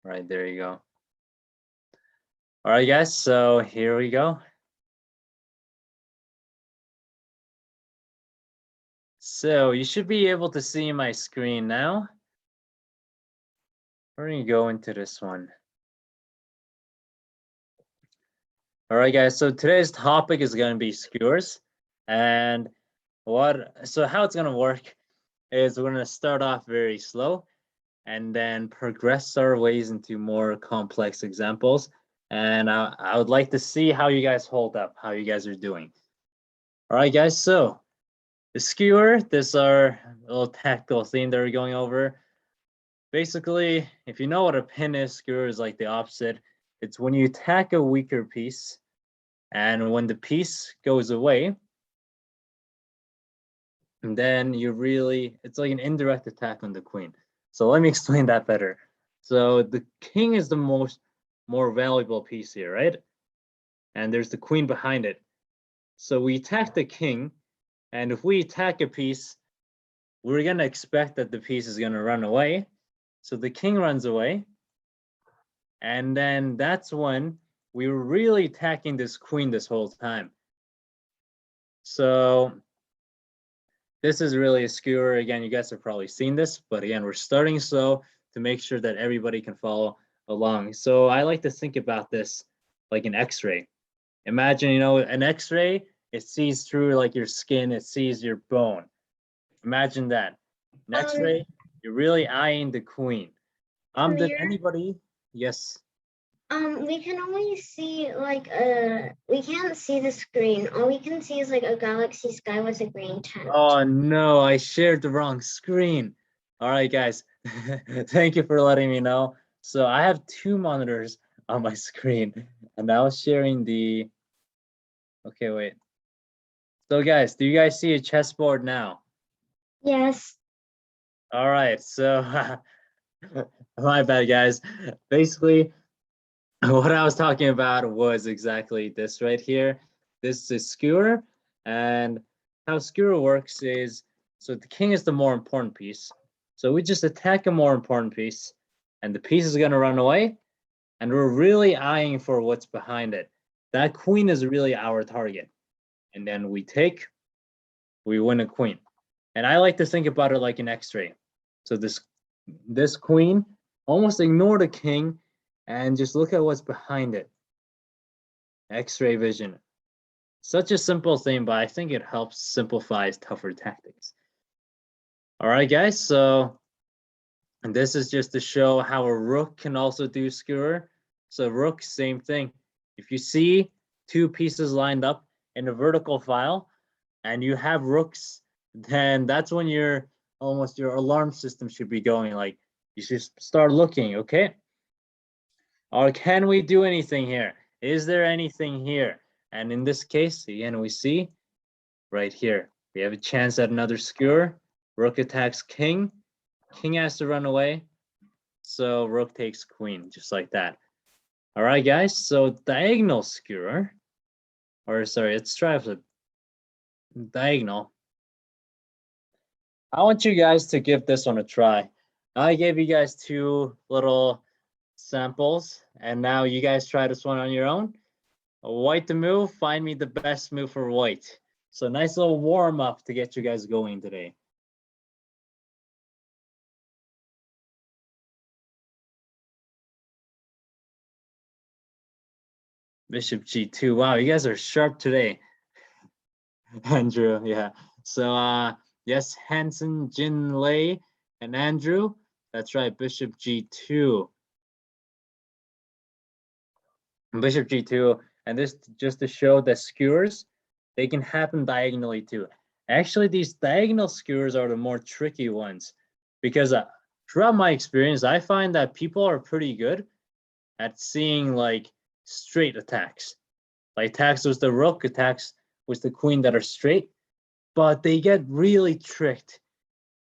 Right, there you go. All right, guys, so here we go. So you should be able to see my screen now. We're gonna go into this one. All right, guys, so today's topic is gonna be skewers. And so how it's gonna work is we're gonna start off very slow and then progress our ways into more complex examples. And I would like to see how you guys hold up, how you guys are doing. All right, guys, so the skewer, this is our little tactical theme that we're going over. Basically, if you know what a pin is, skewer is like the opposite. It's when you attack a weaker piece, and when the piece goes away, and then it's like an indirect attack on the queen. So let me explain that better. So the king is the more valuable piece here, right? And there's the queen behind it. So we attack the king, and if we attack a piece, we're gonna expect that the piece is gonna run away. So the king runs away, and then that's when we were really attacking this queen this whole time. So this is really a skewer. Again, you guys have probably seen this, but again, we're starting slow to make sure that everybody can follow along. So I like to think about this like an X-ray. Imagine, an X-ray, it sees through like your skin, it sees your bone. Imagine that. An X-ray, you're really eyeing the queen. Did anybody? Yes. We can only see we can't see the screen. All we can see is like a galaxy sky with a green tint. Oh no, I shared the wrong screen. All right, guys. Thank you for letting me know. So I have two monitors on my screen, and I was sharing the. Okay, wait. So guys, do you guys see a chessboard now? Yes. All right, so my bad, guys. Basically, what I was talking about was exactly this right here. This is skewer, and how skewer works is, so the king is the more important piece. So we just attack a more important piece, and the piece is gonna run away, and we're really eyeing for what's behind it. That queen is really our target. And then we win a queen. And I like to think about it like an X-ray. So this queen, almost ignore the king and just look at what's behind it. X-ray vision. Such a simple thing, but I think it helps simplifies tougher tactics. All right, guys, so and this is just to show how a rook can also do skewer. So rook, same thing. If you see two pieces lined up in a vertical file and you have rooks, then that's when your alarm system should be going. Like, you should start looking, okay? Or can we do anything here? Is there anything here? And in this case, again, we see right here, we have a chance at another skewer. Rook attacks king. King has to run away. So rook takes queen, just like that. All right, guys, so diagonal skewer, or sorry, let's try with diagonal. I want you guys to give this one a try. I gave you guys two little samples, and now you guys try this one on your own. White to move, find me the best move for white. So nice little warm up to get you guys going today. Bishop G2. Wow, you guys are sharp today. Andrew, yeah. So yes, Hanson, Jin Lei, and Andrew. That's right, Bishop G2. Bishop G2, and this just to show that skewers, they can happen diagonally too. Actually, these diagonal skewers are the more tricky ones because throughout my experience, I find that people are pretty good at seeing like straight attacks. Like attacks with the rook, attacks with the queen that are straight, but they get really tricked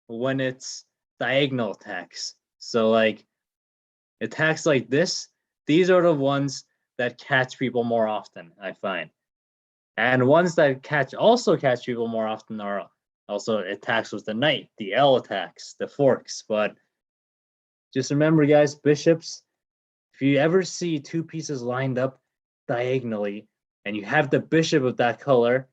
when it's diagonal attacks. So like attacks like this, these are the ones that catch people more often, I find. And ones that also catch people more often are also attacks with the knight, the L attacks, the forks. But just remember, guys, bishops, If you ever see two pieces lined up diagonally and you have the bishop of that color,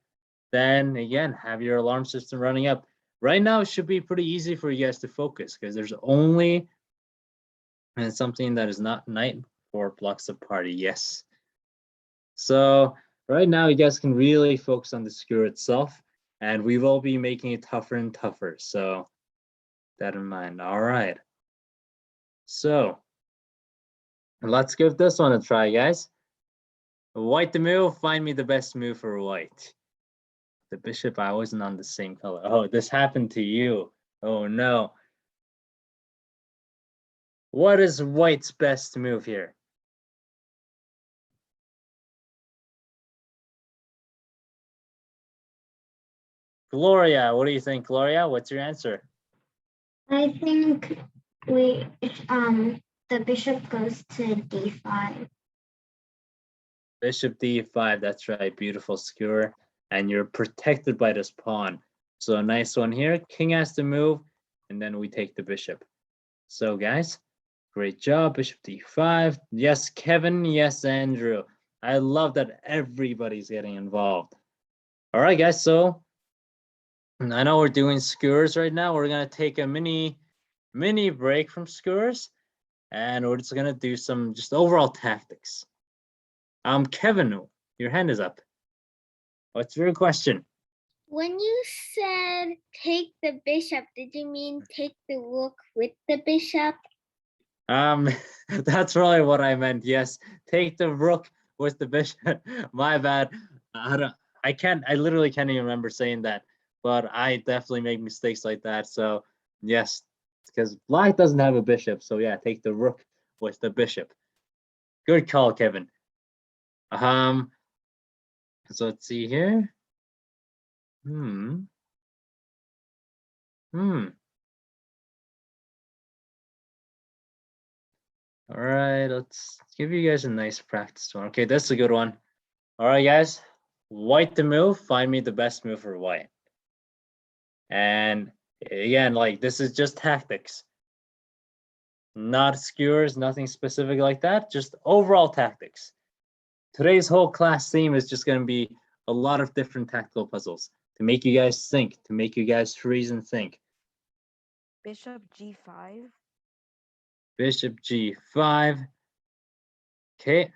then again, have your alarm system running up. Right now, it should be pretty easy for you guys to focus because there's only something that is not knight 4 blocks of party. Yes. So right now, you guys can really focus on the skewer itself, and we will be making it tougher and tougher. So that in mind. All right. So let's give this one a try, guys. White to move, find me the best move for white. The bishop, I wasn't on the same color. Oh, this happened to you. Oh no. What is white's best move here? Gloria, what do you think, Gloria? What's your answer? I think we the bishop goes to d5. Bishop d5, that's right, beautiful skewer. And you're protected by this pawn. So a nice one here. King has to move, and then we take the bishop. So guys, great job, bishop d5. Yes, Kevin, yes, Andrew. I love that everybody's getting involved. All right, guys, so I know we're doing skewers right now. We're gonna take a mini break from skewers, and we're just gonna do some just overall tactics. Kevin, your hand is up. What's your question? When you said take the bishop, did you mean take the rook with the bishop? That's really what I meant. Yes, take the rook with the bishop. My bad. I literally can't even remember saying that, but I definitely make mistakes like that. So yes, because black doesn't have a bishop. So yeah, take the rook with the bishop. Good call, Kevin. So let's see here. Hmm. All right, let's give you guys a nice practice one. Okay, that's a good one. All right, guys. White to move, find me the best move for white. And again, like this is just tactics. Not skewers, nothing specific like that, just overall tactics. Today's whole class theme is just going to be a lot of different tactical puzzles to make you guys think, to make you guys freeze and think. Bishop g5. Bishop g5. Okay.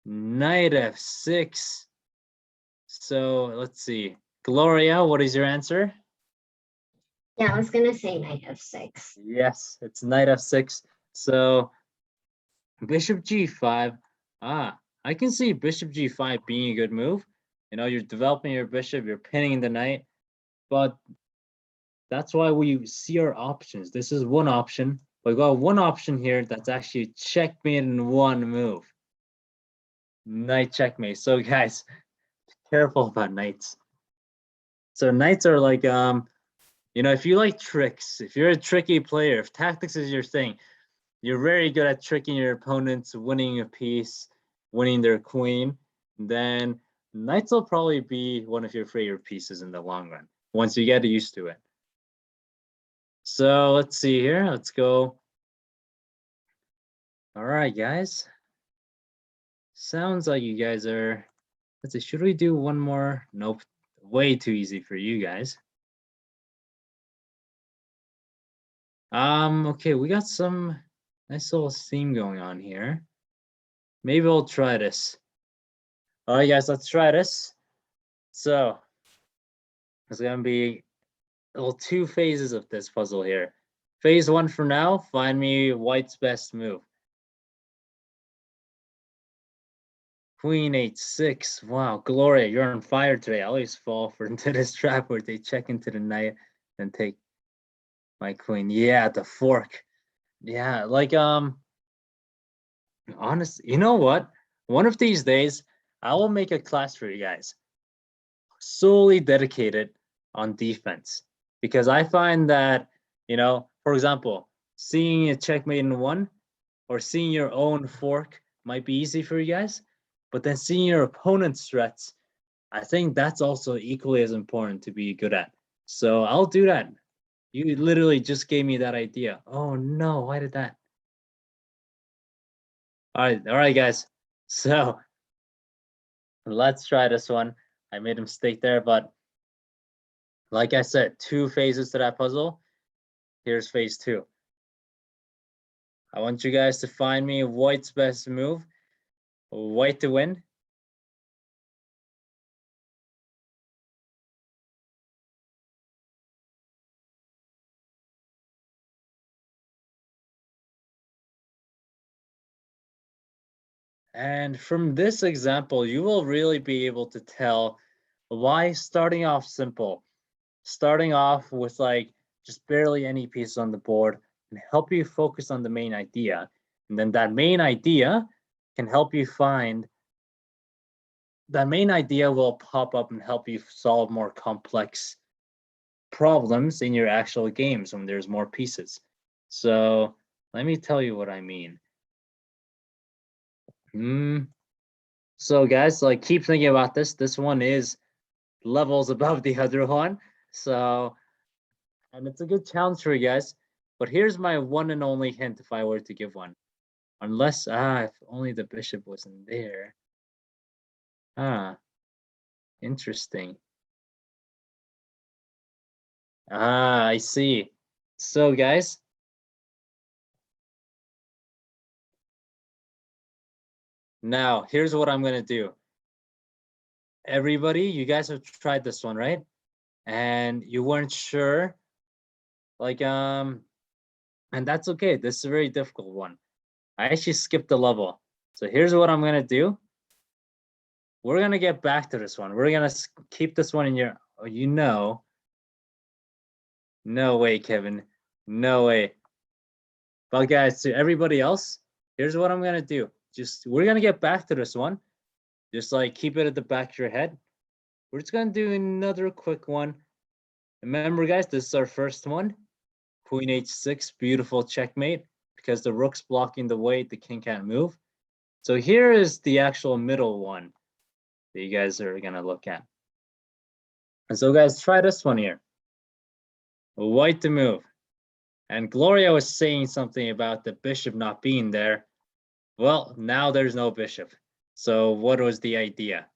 Knight f6. So let's see. Gloria, what is your answer? Yeah, I was gonna say knight f6. Yes, it's knight f6. So bishop g5. I can see bishop g5 being a good move. You know, you're developing your bishop, you're pinning the knight, but that's why we see our options. This is one option. We got one option here that's actually checkmate in one move. Knight checkmate. So guys, careful about knights. So knights are like you know, if you like tricks, if you're a tricky player, if tactics is your thing, you're very good at tricking your opponents, winning a piece, winning their queen, then knights will probably be one of your favorite pieces in the long run once you get used to it. So let's see here. Let's go. All right, guys. Sounds like you guys are. Let's see. Should we do one more? Nope. Way too easy for you guys. Okay, we got some nice little theme going on here. Maybe we'll try this. All right, guys, let's try this. So there's gonna be little two phases of this puzzle here. Phase one for now, find me white's best move. Queen h6. Wow, Gloria, you're on fire today. I always fall for into this trap where they check into the knight and take my queen. Yeah, the fork. Yeah, like honestly, you know what? One of these days, I will make a class for you guys solely dedicated on defense because I find that, you know, for example, seeing a checkmate in one or seeing your own fork might be easy for you guys, but then seeing your opponent's threats, I think that's also equally as important to be good at. So I'll do that. You literally just gave me that idea. Oh no, why did that? All right, guys. So let's try this one. I made a mistake there, but like I said, 2 phases to that puzzle. Here's phase 2. I want you guys to find me white's best move. White to win. And from this example, you will really be able to tell why starting off simple, starting off with like just barely any pieces on the board can help you focus on the main idea. And then that main idea can help you find, that main idea will pop up and help you solve more complex problems in your actual games when there's more pieces. So let me tell you what I mean. So guys, like keep thinking about this. This one is levels above the other one. So, and it's a good challenge for you guys. But here's my one and only hint if I were to give one. Unless, if only the bishop wasn't there. Interesting. I see. So guys, now here's what I'm gonna do. Everybody, you guys have tried this one, right? And you weren't sure, like, and that's okay. This is a very difficult one. I actually skipped a level. So here's what I'm gonna do. We're gonna get back to this one. We're gonna keep this one in your, no way, Kevin, no way. But guys, to everybody else, here's what I'm gonna do. We're gonna get back to this one. Just like keep it at the back of your head. We're just gonna do another quick one. Remember, guys, this is our first one. Queen h6, beautiful checkmate, because the rook's blocking the way, the king can't move. So here is the actual middle one that you guys are gonna look at. And so guys, try this one here. White to move. And Gloria was saying something about the bishop not being there. Well, now there's no bishop. So what was the idea?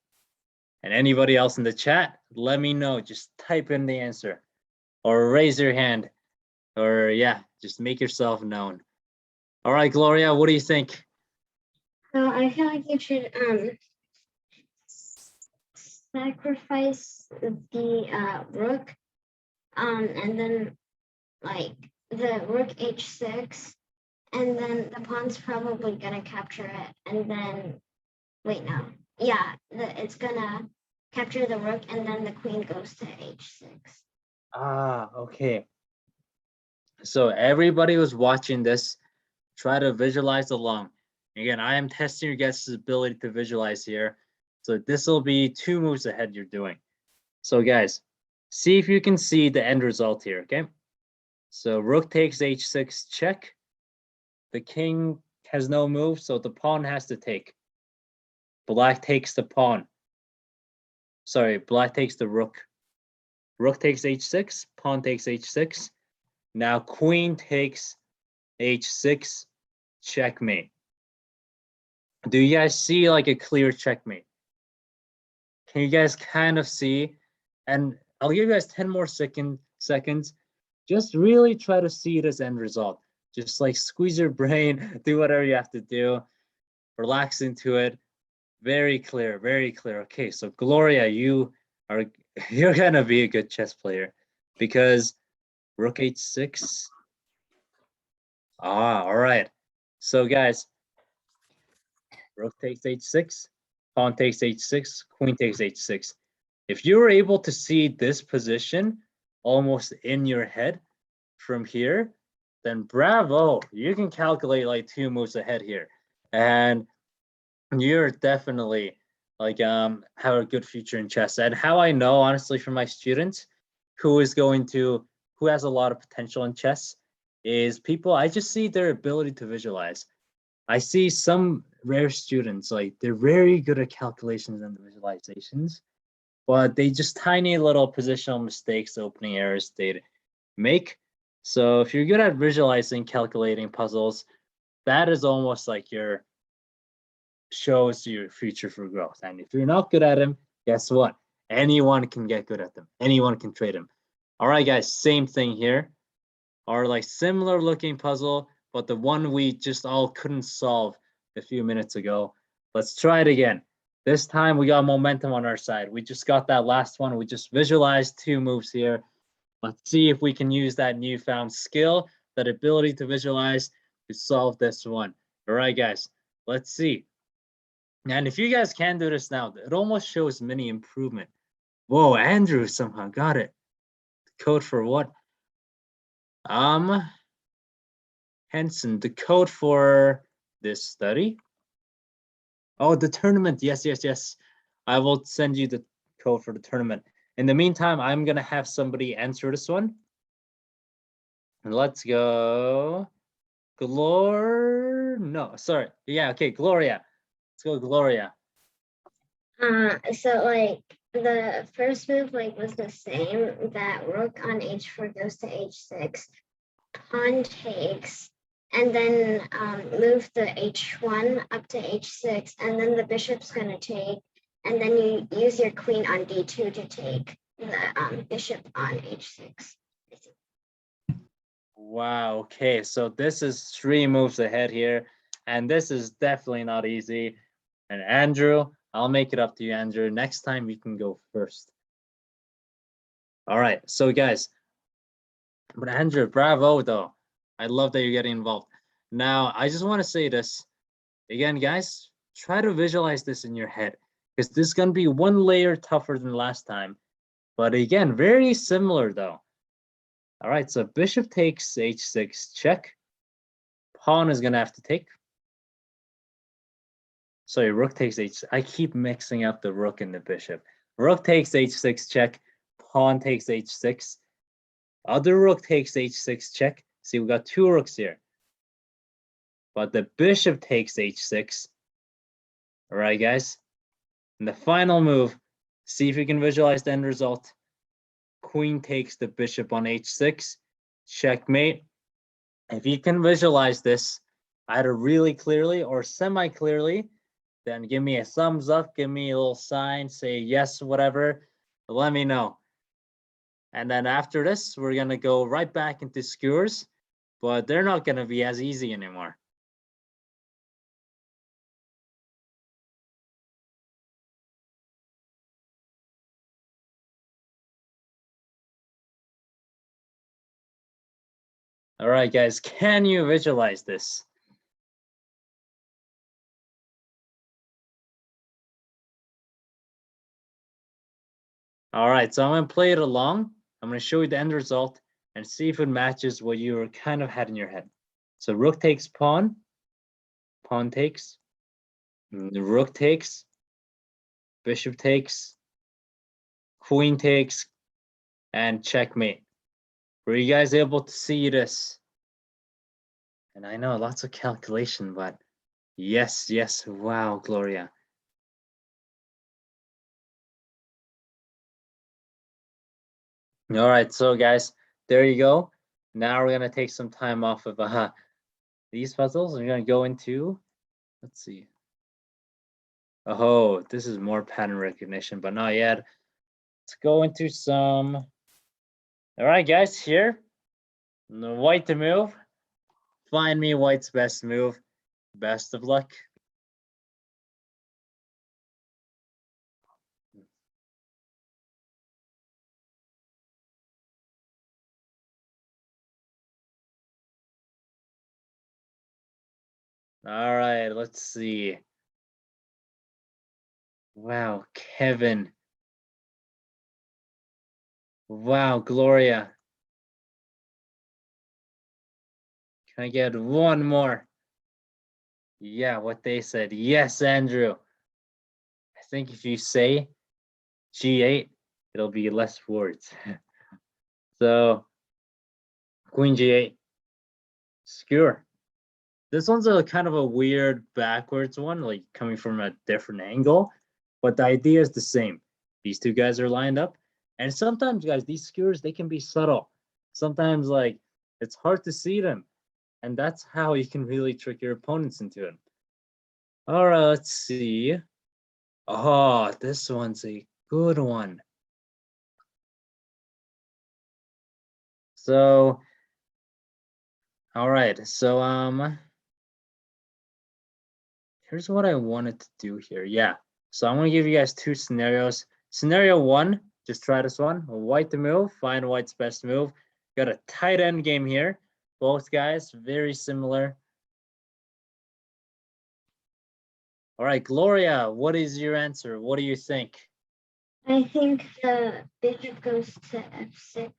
And anybody else in the chat, let me know. Just type in the answer or raise your hand or yeah, just make yourself known. All right, Gloria, what do you think? So I feel like you should sacrifice the rook, and then like the rook h6, and then the pawn's probably gonna capture it, and then wait, no, yeah, it's gonna capture the rook, and then the queen goes to h6. Okay. So everybody was watching this, try to visualize along. Again, I am testing your guys' ability to visualize here. So this will be 2 moves ahead you're doing. So guys, see if you can see the end result here, okay? So rook takes h6 check. The king has no move, so the pawn has to take. Black takes the pawn. Sorry, black takes the rook. Rook takes h6, pawn takes h6. Now queen takes h6, checkmate. Do you guys see like a clear checkmate? Can you guys kind of see? And I'll give you guys 10 more seconds. Just really try to see this end result. Just like squeeze your brain, do whatever you have to do, relax into it. Very clear, very clear. Okay, so Gloria, you're gonna be a good chess player because rook h6. All right. So guys, rook takes h6, pawn takes h6, queen takes h6. If you were able to see this position almost in your head from here, then bravo, you can calculate like 2 moves ahead here. And you're definitely like have a good future in chess. And how I know, honestly, for my students who has a lot of potential in chess is people, I just see their ability to visualize. I see some rare students, like they're very good at calculations and visualizations, but they just tiny little positional mistakes, opening errors they make. So if you're good at visualizing, calculating puzzles, that is almost like your shows your future for growth. And if you're not good at them, guess what? Anyone can get good at them. Anyone can trade them. All right, guys, same thing here. Our like similar looking puzzle, but the one we just all couldn't solve a few minutes ago. Let's try it again. This time we got momentum on our side. We just got that last one. We just visualized 2 moves here. Let's see if we can use that newfound skill, that ability to visualize to solve this one. All right, guys, let's see. And if you guys can do this now, it almost shows mini improvement. Whoa, Andrew somehow got it. The code for what? Henson, the code for this study? Oh, the tournament. Yes, yes, yes. I will send you the code for the tournament. In the meantime, I'm gonna have somebody answer this one. Let's go. No, sorry. Yeah, okay, Gloria. Let's go, Gloria. So like the first move like was the same, that rook on h4 goes to h6, pawn takes, and then move the h1 up to h6, and then the bishop's gonna take, and then you use your queen on d2 to take the bishop on h6. Wow, okay, so this is 3 moves ahead here, and this is definitely not easy. And Andrew, I'll make it up to you, Andrew. Next time you can go first. All right, so guys, but Andrew, bravo though. I love that you're getting involved. Now, I just want to say this again, guys, try to visualize this in your head because this is going to be 1 layer tougher than last time. But again, very similar though. All right, so bishop takes h6 check. Pawn is going to have to take. Sorry, rook takes h. I keep mixing up the rook and the bishop. Rook takes h6 check. Pawn takes h6. Other rook takes h6 check. See, we got 2 rooks here. But the bishop takes h6. All right, guys. And the final move, see if you can visualize the end result. Queen takes the bishop on h6. Checkmate. If you can visualize this either really clearly or semi-clearly, then give me a thumbs up, give me a little sign, say yes, whatever. Let me know. And then after this, we're going to go right back into skewers, but they're not going to be as easy anymore. All right, guys, can you visualize this? All right, so I'm going to play it along. I'm going to show you the end result and see if it matches what you were kind of had in your head. So rook takes pawn, pawn takes, the rook takes, bishop takes, queen takes, and checkmate. Were you guys able to see this? And I know lots of calculation, but yes, yes, wow, Gloria. All right, so guys, there you go. Now we're gonna take some time off of these puzzles. We're gonna go into, let's see. Oh, this is more pattern recognition, but not yet. Let's go into some. All right, guys, here. The white to move. Find me white's best move. Best of luck. All right, let's see. Wow, Kevin. Wow, Gloria. Can I get one more? Yeah, what they said. Yes, Andrew. I think if you say G8, it'll be less words. So, Queen G8. Skewer. This one's a kind of a weird backwards one, like coming from a different angle, but the idea is the same. These 2 guys are lined up, and sometimes, guys, these skewers, they can be subtle. Sometimes, like, it's hard to see them, and that's how you can really trick your opponents into it. All right, let's see. Oh, this one's a good one. So, all right. So, here's what I wanted to do here. Yeah. So I'm gonna give you guys two scenarios. Scenario one, just try this one. White to move, find white's best move. Got a tight end game here. Both guys very similar. All right, Gloria, what is your answer? What do you think? I think the bishop goes to f6.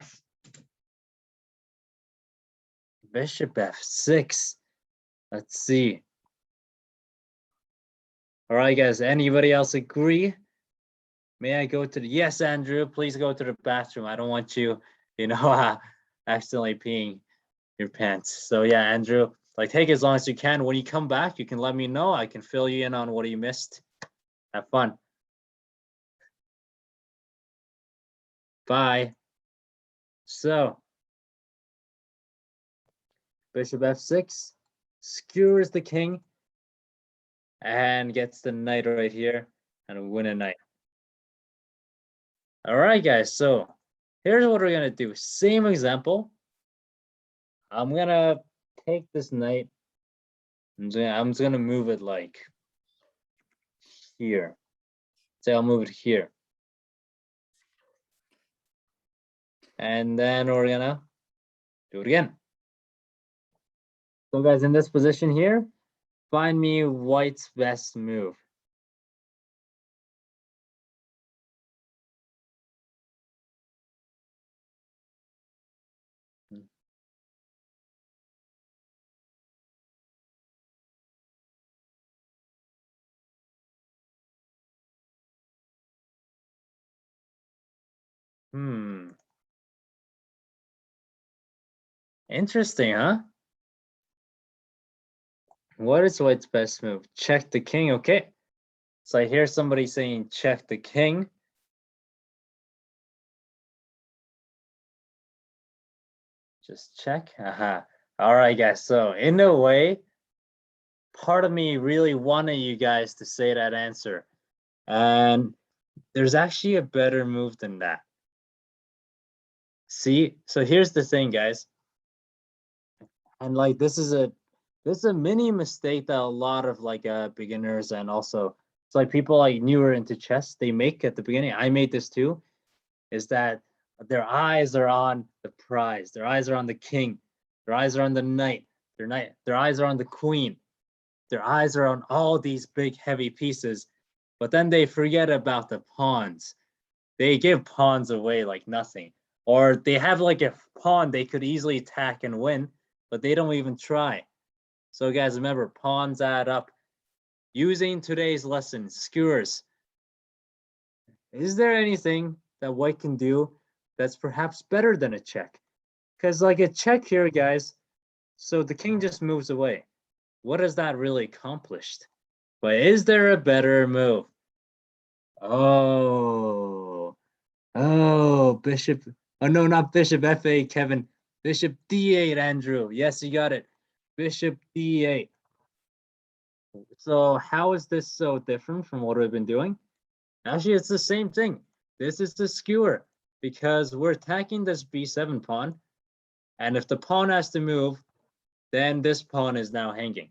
Bishop f6. Let's see. All right, guys. Anybody else agree? May I go to the, yes, Andrew, please go to the bathroom. I don't want you, accidentally peeing your pants. So yeah, Andrew, like take as long as you can. When you come back, you can let me know. I can fill you in on what you missed. Have fun. Bye. So, bishop f6 skewers the king and gets the knight right here and win a knight. All right, guys. So here's what we're gonna do. Same example. I'm gonna take this knight. I'm just gonna move it like here. Say I'll move it here. And then we're gonna do it again. So guys, in this position here, find me white's best move. Interesting, huh? What is white's best move? Check the king, okay. So I hear somebody saying check the king. Just check. All right, guys. So in a way, part of me really wanted you guys to say that answer. And there's actually a better move than that. See, so here's the thing, guys. And like this is a mini mistake that a lot of beginners and also it's like people like newer into chess they make at the beginning. I made this too, is that their eyes are on the prize, their eyes are on the king, their eyes are on the knight, their eyes are on the queen, their eyes are on all these big heavy pieces, but then they forget about the pawns. They give pawns away like nothing. Or they have like a pawn they could easily attack and win, but they don't even try. So guys, remember, pawns add up. Using today's lesson, skewers. Is there anything that white can do that's perhaps better than a check? Because like a check here, guys, so the king just moves away. What has that really accomplished? But is there a better move? Oh, bishop. Oh, no, not bishop f8, Kevin. Bishop d8, Andrew. Yes, you got it. Bishop d8. So how is this so different from what we've been doing? Actually, it's the same thing. This is the skewer because we're attacking this b7 pawn. And if the pawn has to move, then this pawn is now hanging.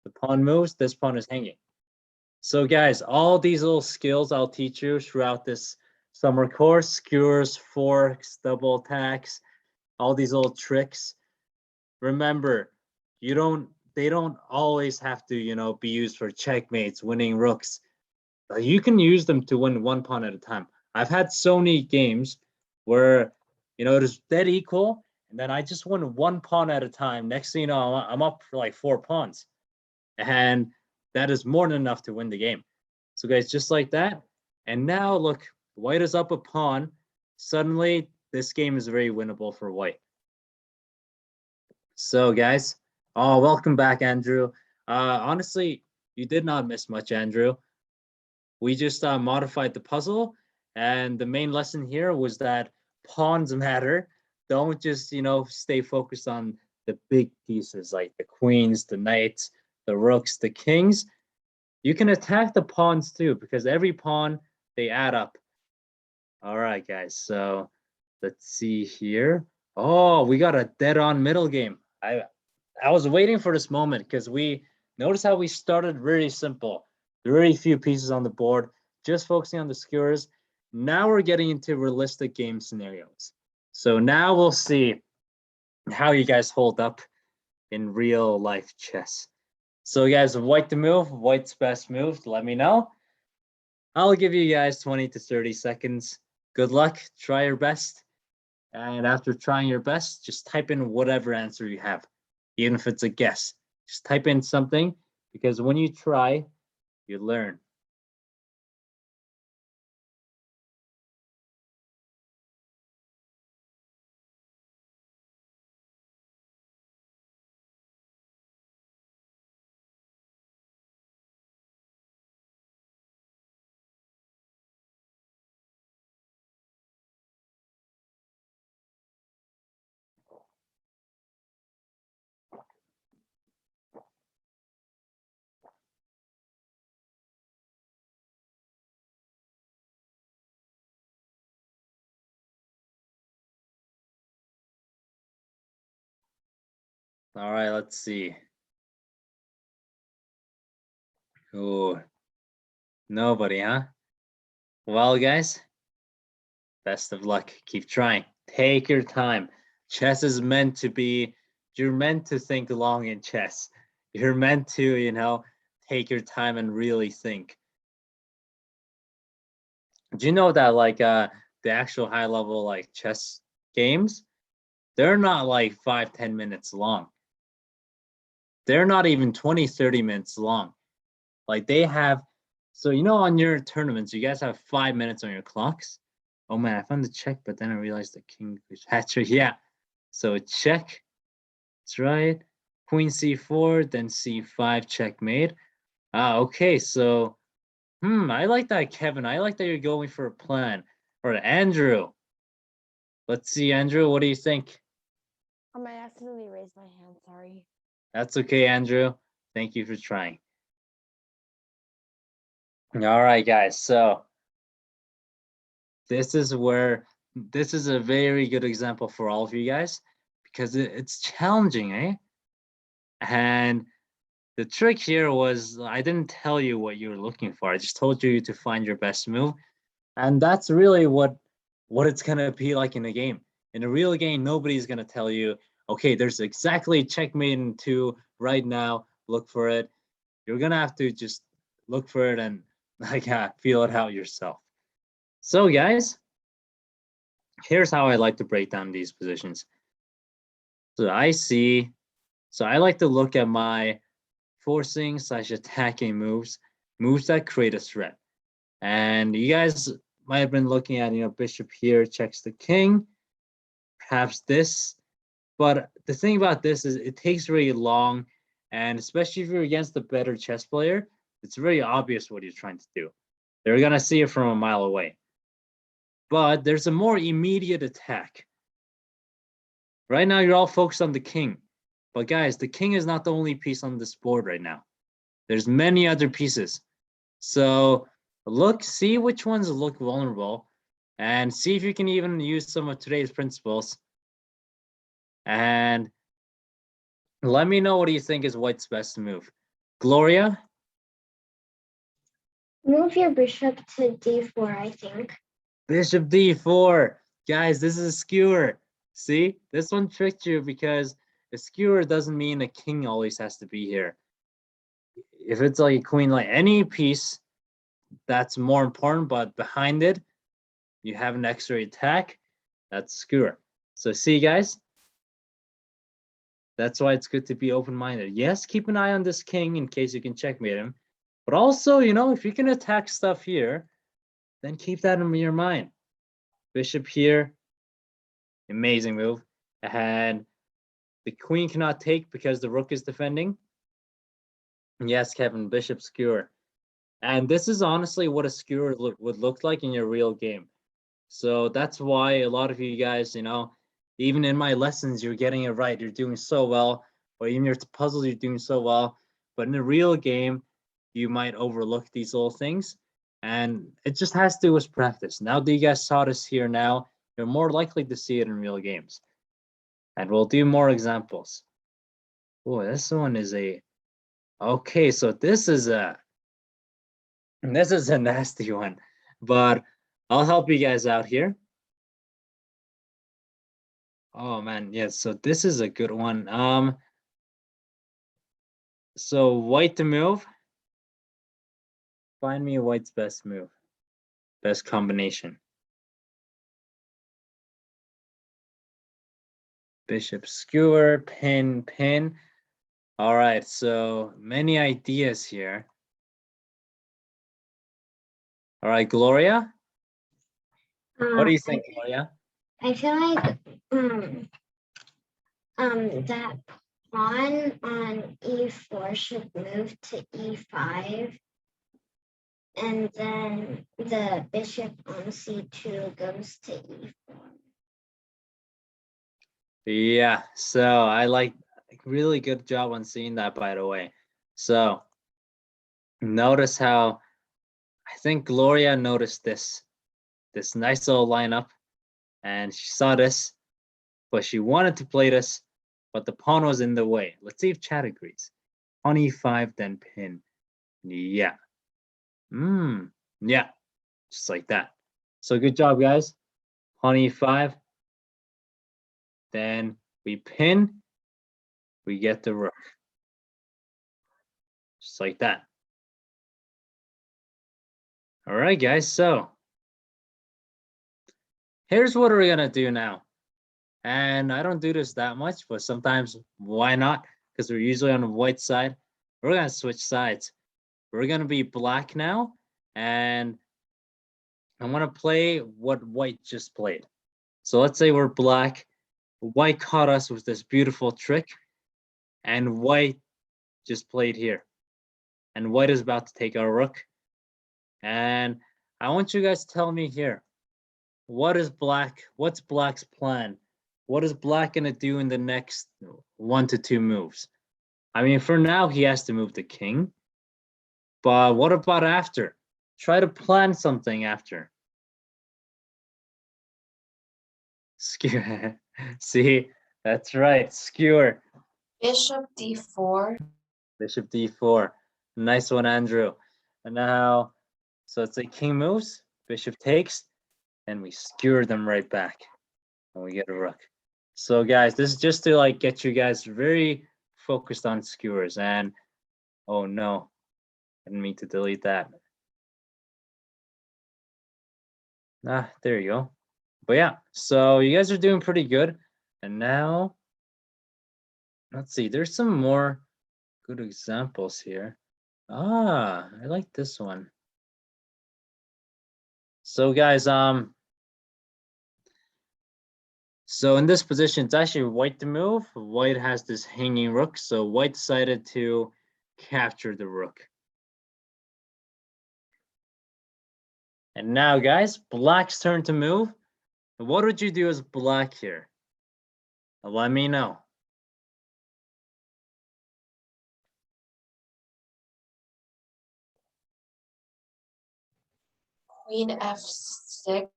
The pawn moves, this pawn is hanging. So guys, all these little skills I'll teach you throughout this summer course, skewers, forks, double attacks, all these little tricks. Remember, they don't always have to, be used for checkmates, winning rooks. You can use them to win one pawn at a time. I've had so many games where, it is dead equal, and then I just win one pawn at a time. Next thing you know, I'm up for like 4 pawns. And that is more than enough to win the game. So guys, just like that. And now look, white is up a pawn. Suddenly, this game is very winnable for white. So guys, welcome back, Andrew. Honestly, you did not miss much, Andrew. We just modified the puzzle, and the main lesson here was that pawns matter. Don't just stay focused on the big pieces like the queens, the knights, the rooks, the kings. You can attack the pawns too, because every pawn, they add up. All right, guys, so let's see here. Oh, we got a dead-on middle game. I was waiting for this moment because we notice how we started very simple. Very few pieces on the board, just focusing on the skewers. Now we're getting into realistic game scenarios. So now we'll see how you guys hold up in real life chess. So guys, white to move, white's best move, let me know. I'll give you guys 20 to 30 seconds. Good luck, try your best. And after trying your best, just type in whatever answer you have, even if it's a guess. Just type in something, because when you try, you learn. All right, let's see. Oh, nobody, huh? Well, guys, best of luck. Keep trying. Take your time. Chess is meant to be, you're meant to think long in chess. You're meant to, take your time and really think. Do you know that the actual high level like chess games, they're not like 5-10 minutes long. They're not even 20-30 minutes long. Like they have, so on your tournaments, you guys have 5 minutes on your clocks. Oh man, I found the check, but then I realized the king hatcher. Yeah. So check. That's right. Queen c4, then c5 checkmate. Okay, so I like that, Kevin. I like that you're going for a plan. Or Andrew. Let's see, Andrew, what do you think? I accidentally raised my hand. Sorry. That's okay, Andrew. Thank you for trying. All right, guys. So this is a very good example for all of you guys because it's challenging, eh? And the trick here was I didn't tell you what you were looking for. I just told you to find your best move. And that's really what it's gonna be like in a game. In a real game, nobody's gonna tell you, okay, there's exactly checkmate in 2 right now. Look for it. You're gonna have to just look for it and feel it out yourself. So guys, here's how I like to break down these positions. So I like to look at my forcing/attacking moves that create a threat. And you guys might have been looking at, bishop here checks the king, perhaps this. But the thing about this is it takes very long, and especially if you're against a better chess player, it's very obvious what he's trying to do. They're gonna see it from a mile away. But there's a more immediate attack. Right now, you're all focused on the king. But guys, the king is not the only piece on this board right now. There's many other pieces. So see which ones look vulnerable and see if you can even use some of today's principles. And let me know what do you think is white's best move. Gloria? Move your bishop to d4, I think. Bishop d4. Guys, this is a skewer. See, this one tricked you because a skewer doesn't mean a king always has to be here. If it's like a queen, like any piece that's more important, but behind it, you have an extra attack, that's skewer. So see, guys, that's why it's good to be open-minded. Yes, keep an eye on this king in case you can checkmate him. But also, if you can attack stuff here, then keep that in your mind. Bishop here, amazing move. And the queen cannot take because the rook is defending. Yes, Kevin, bishop skewer. And this is honestly what a skewer would look like in your real game. So that's why a lot of you guys, even in my lessons, you're getting it right. You're doing so well. Or even your puzzles, you're doing so well. But in a real game, you might overlook these little things. And it just has to do with practice. Now that you guys saw this here now, you're more likely to see it in real games. And we'll do more examples. Oh, this one is a, okay, so this is a nasty one, but I'll help you guys out here. Oh man, yes, so this is a good one. So white to move. Find me white's best move. Best combination. Bishop skewer, pin, pin. All right, so many ideas here. All right, Gloria, what do you think, Gloria? I feel like that pawn on e4 should move to e5, and then the bishop on c2 goes to e4. Yeah, so I like, really good job on seeing that, by the way. So notice how, I think Gloria noticed this nice little lineup, and she saw this, but she wanted to play this, but the pawn was in the way. Let's see if Chad agrees. Pawn e5, then pin. Yeah. Yeah, just like that. So good job, guys. Pawn e5, then we pin, we get the rook. Just like that. All right, guys, so here's what we're gonna do now. And I don't do this that much, but sometimes why not? Because we're usually on the white side. We're gonna switch sides. We're gonna be black now, and I'm gonna play what white just played. So let's say we're black. White caught us with this beautiful trick, and white just played here. And white is about to take our rook. And I want you guys to tell me here, what's black's plan? What is black gonna do in the next 1 to 2 moves? I mean, for now, he has to move the king. But what about after? Try to plan something after. Skewer. See, that's right, skewer. Bishop d4. Bishop d4. Nice one, Andrew. And now, so it's like king moves, bishop takes, and we skewer them right back. And we get a rook. So guys, this is just to like get you guys very focused on skewers. And oh no, I didn't mean to delete that. Ah, there you go. But yeah, so you guys are doing pretty good. And now, let's see, there's some more good examples here. Ah, I like this one. So guys, so in this position, it's actually white to move. White has this hanging rook, so white decided to capture the rook. And now, guys, black's turn to move. What would you do as black here? Let me know. Queen f6.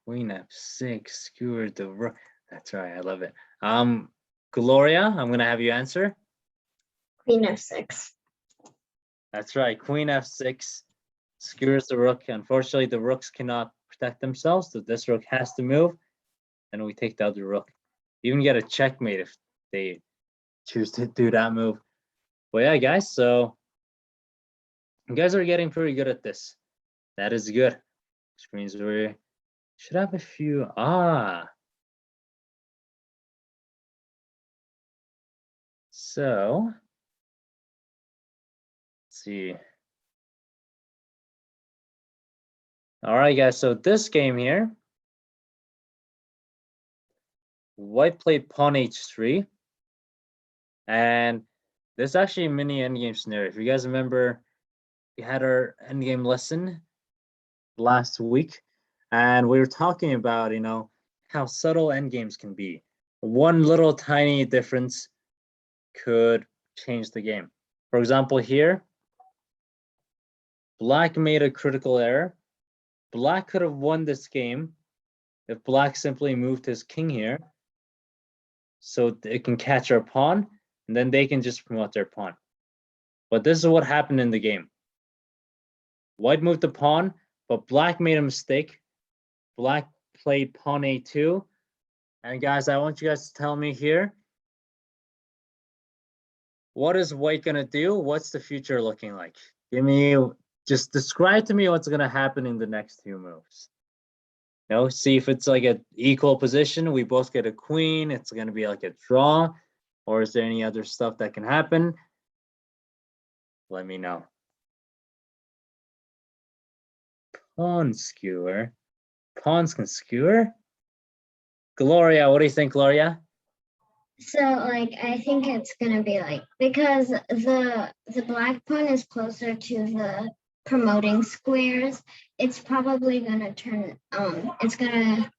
Queen f6, skewer the rook. That's right, I love it. Gloria, I'm gonna have you answer. Queen f6. That's right, queen f6 skewers the rook. Unfortunately, the rooks cannot protect themselves, so this rook has to move, and we take the other rook. You even get a checkmate if they choose to do that move. But yeah, guys, so you guys are getting pretty good at this. That is good. Which means we should have a few. So let's see. All right, guys. So this game here, white played pawn h3, and this is actually a mini endgame scenario. If you guys remember, we had our endgame lesson last week, and we were talking about, how subtle endgames can be. One little tiny difference could change the game. For example, here, black made a critical error. Black could have won this game if black simply moved his king here, so it can catch our pawn, and then they can just promote their pawn. But this is what happened in the game. White moved the pawn, but black made a mistake. Black played pawn a2. And guys, I want you guys to tell me here, what is white gonna do? What's the future looking like? Just describe to me what's gonna happen in the next two moves. See if it's like an equal position. We both get a queen. It's gonna be like a draw, or is there any other stuff that can happen? Let me know. Pawn skewer. Pawns can skewer? Gloria, what do you think, Gloria? So like I think it's gonna be like, because the black pawn is closer to the promoting squares, it's probably gonna turn it's gonna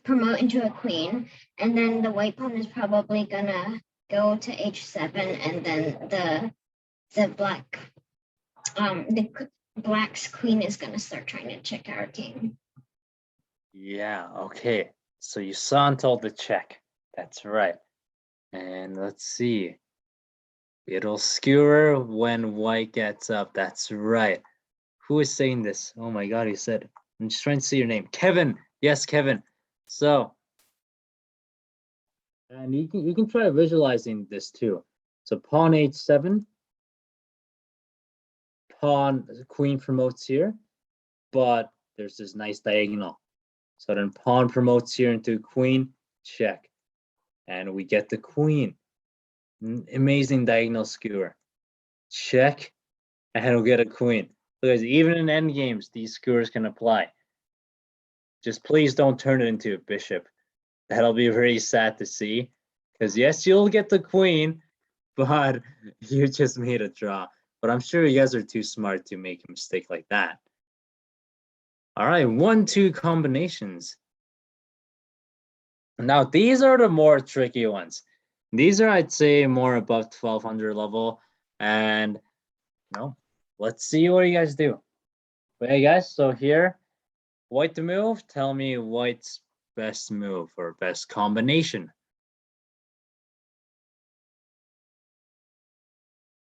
promote into a queen, and then the white pawn is probably gonna go to h7, and then the black's queen is gonna start trying to check our king. Yeah, okay. So you saw until the check. That's right. And let's see. It'll skewer when white gets up. That's right. Who is saying this? Oh my God, he said, I'm just trying to see your name. Kevin. Yes, Kevin. So, and you can try visualizing this too. So pawn h7, pawn, queen promotes here, but there's this nice diagonal. So then pawn promotes here into queen, check. And we get the queen. Amazing diagonal skewer. Check, and we'll get a queen. Because even in endgames, these skewers can apply. Just please don't turn it into a bishop. That'll be very sad to see. Because yes, you'll get the queen, but you just made a draw. But I'm sure you guys are too smart to make a mistake like that. All right, 1-2 combinations. Now, these are the more tricky ones. These are, I'd say, more above 1200 level. And, let's see what you guys do. But hey, guys, so here, white to move. Tell me white's best move or best combination.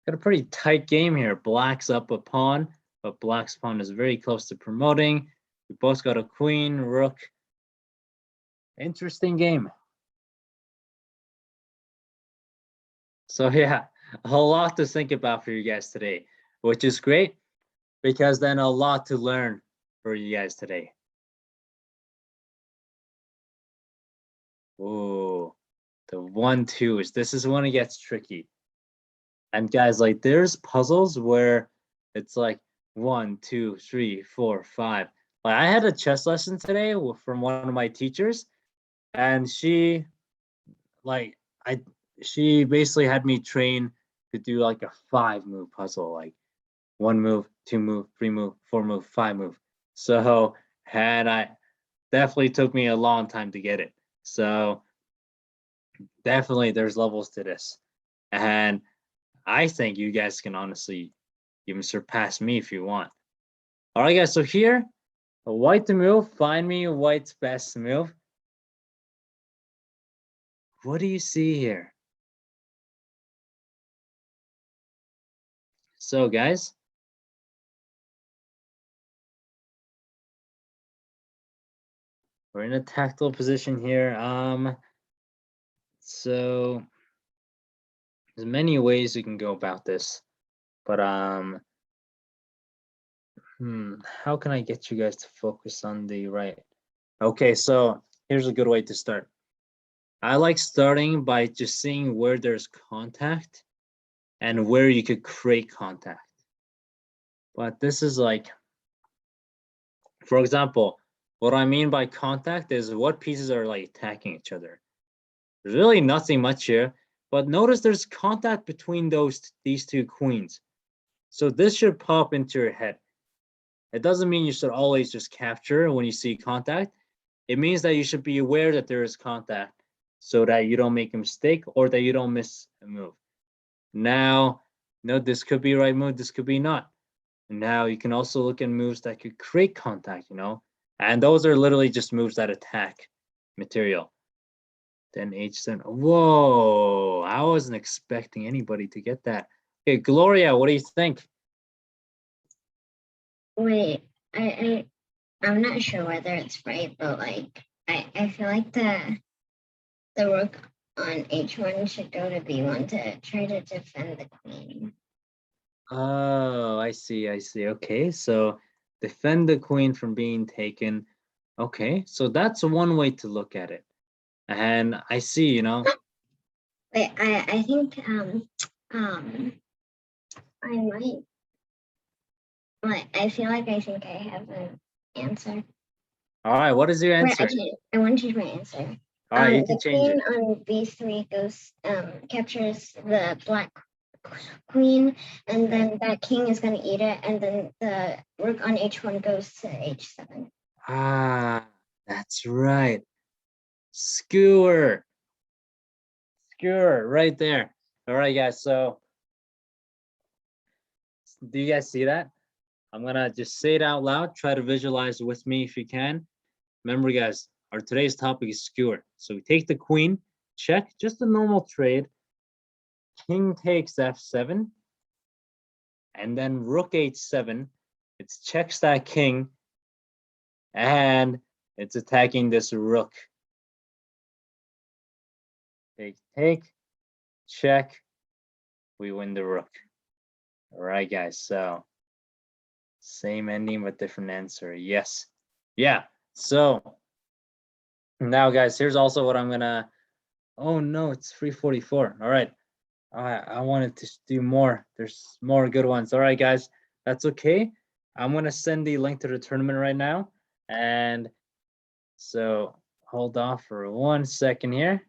Got a pretty tight game here. Black's up a pawn, but black's pawn is very close to promoting. We both got a queen, rook. Interesting game. So yeah, a lot to think about for you guys today, which is great because then a lot to learn for you guys today. Oh, the 1-2s. This is when it gets tricky. And guys, like there's puzzles where it's like 1, 2, 3, 4, 5. Like I had a chess lesson today from one of my teachers, and she basically had me train to do like a 5-move puzzle, like 1 move, 2 move, 3 move, 4 move, 5 move. So, and I definitely took me a long time to get it. So definitely there's levels to this. And I think you guys can honestly even surpass me if you want. All right, guys, so here, white to move, find me white's best move. What do you see here? So, guys, we're in a tactile position here. So there's many ways you can go about this, but how can I get you guys to focus on the right? Okay, so here's a good way to start. I like starting by just seeing where there's contact and where you could create contact. But this is like, for example, what I mean by contact is what pieces are like attacking each other. There's really nothing much here, but notice there's contact between these two queens. So this should pop into your head. It doesn't mean you should always just capture when you see contact. It means that you should be aware that there is contact so that you don't make a mistake or that you don't miss a move. Now, no, this could be right move, this could be not. Now you can also look at moves that could create contact, and those are literally just moves that attack material. Then H7. Whoa, I wasn't expecting anybody to get that. Okay, Gloria, what do you think? Wait, I'm not sure whether it's right, but like I feel like the rook on H1 should go to B1 to try to defend the queen. Oh, I see. Okay, so defend the queen from being taken. Okay, so that's one way to look at it. And I see, Wait, I think I might I feel like I think I have an answer. all right, what is your Wait, answer? I want to change my answer. All right, you The can change queen it. on B3 goes captures the black queen, and then that king is going to eat it, and then the rook on H1 goes to H7. Ah, that's right. Skewer. Skewer right there. All right, guys. So do you guys see that? I'm gonna just say it out loud. Try to visualize it with me if you can. Remember, guys, our today's topic is skewer. So we take the queen, check, just a normal trade. King takes F7, and then rook H7. It checks that king, and it's attacking this rook. Take, check. We win the rook. All right, guys. So same ending but different answer. Yes. Yeah. So now, guys, here's also what I'm gonna. Oh no, it's 3:44. All right. I wanted to do more. There's more good ones. All right, guys, that's okay. I'm gonna send the link to the tournament right now, and so hold off for 1 second here.